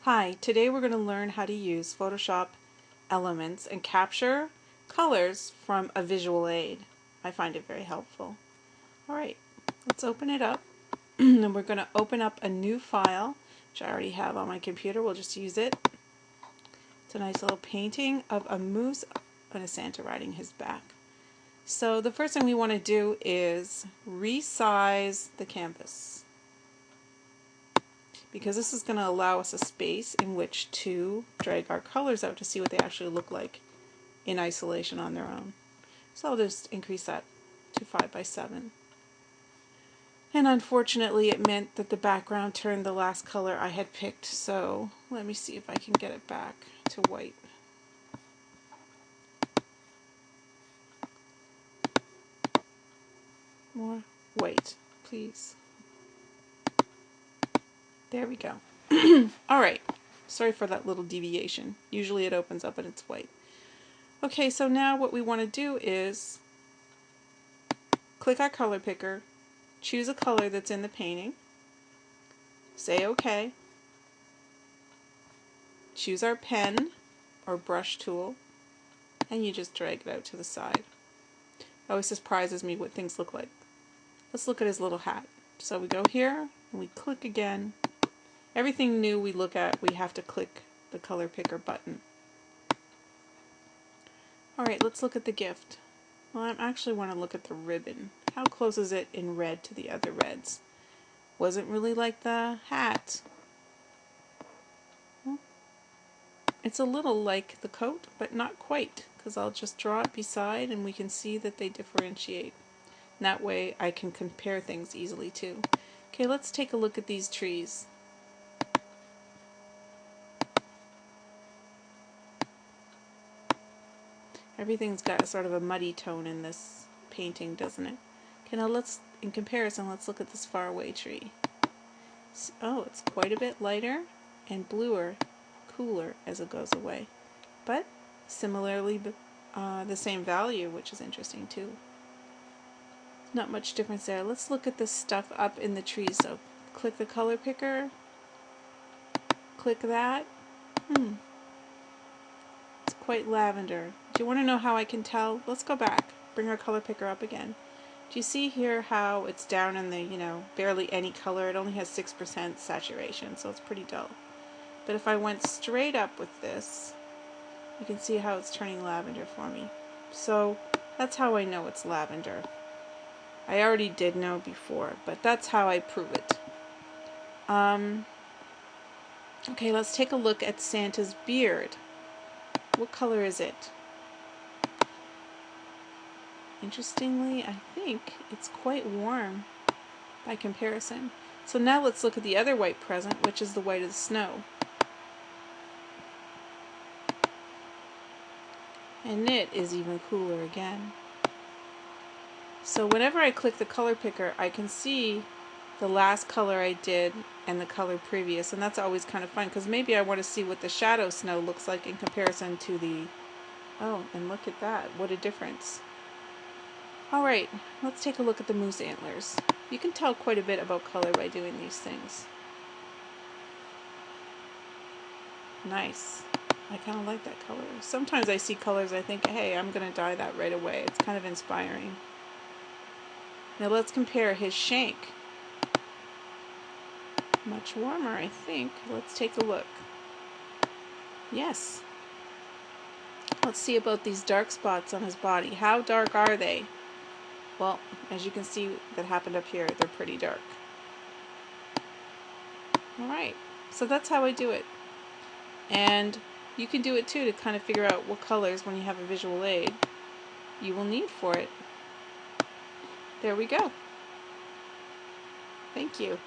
Hi, today we're going to learn how to use Photoshop elements and capture colors from a visual aid. I find it very helpful. Alright, let's open it up. And we're going to open up a new file, which I already have on my computer. We'll just use it. It's a nice little painting of a moose and a Santa riding his back. So the first thing we want to do is resize the canvas, because this is going to allow us a space in which to drag our colors out to see what they actually look like in isolation on their own. So I'll just increase that to 5:7. And unfortunately it meant that the background turned the last color I had picked, so let me see if I can get it back to white. More white, please. There we go. Alright, sorry for that little deviation. Usually it opens up and it's white. Okay, so now what we want to do is click our color picker, choose a color that's in the painting, say OK, choose our pen or brush tool, and you just drag it out to the side. It always surprises me what things look like. Let's look at his little hat. So we go here and we click again. Everything new we look at, we have to click the color picker button. Alright, let's look at the gift. Well, I actually want to look at the ribbon. How close is it in red to the other reds? Wasn't really like the hat. Well, it's a little like the coat, but not quite, because I'll just draw it beside and we can see that they differentiate. And that way I can compare things easily too. Okay, let's take a look at these trees. Everything's got a sort of a muddy tone in this painting, doesn't it? Okay, now in comparison, let's look at this faraway tree. Oh, it's quite a bit lighter and bluer, cooler as it goes away. But similarly, the same value, which is interesting too. Not much difference there. Let's look at this stuff up in the trees. So click the color picker, click that. It's quite lavender. Do you want to know how I can tell? Let's go back. Bring our color picker up again. Do you see here how it's down in the, barely any color? It only has 6% saturation, so it's pretty dull. But if I went straight up with this, you can see how it's turning lavender for me. So that's how I know it's lavender. I already did know before, but that's how I prove it. Okay, let's take a look at Santa's beard. What color is it? Interestingly, I think it's quite warm by comparison. So now let's look at the other white present, which is the white of the snow. And it is even cooler again. So whenever I click the color picker, I can see the last color I did and the color previous, and that's always kind of fun, because maybe I want to see what the shadow snow looks like in comparison to the... Oh, and look at that, what a difference. Alright, let's take a look at the moose antlers. You can tell quite a bit about color by doing these things. Nice. I kind of like that color. Sometimes I see colors I think, hey, I'm going to dye that right away. It's kind of inspiring. Now let's compare his shank. Much warmer, I think. Let's take a look. Yes. Let's see about these dark spots on his body. How dark are they? Well, as you can see, that happened up here. They're pretty dark. Alright, so that's how I do it. And you can do it too to kind of figure out what colors, when you have a visual aid, you will need for it. There we go. Thank you.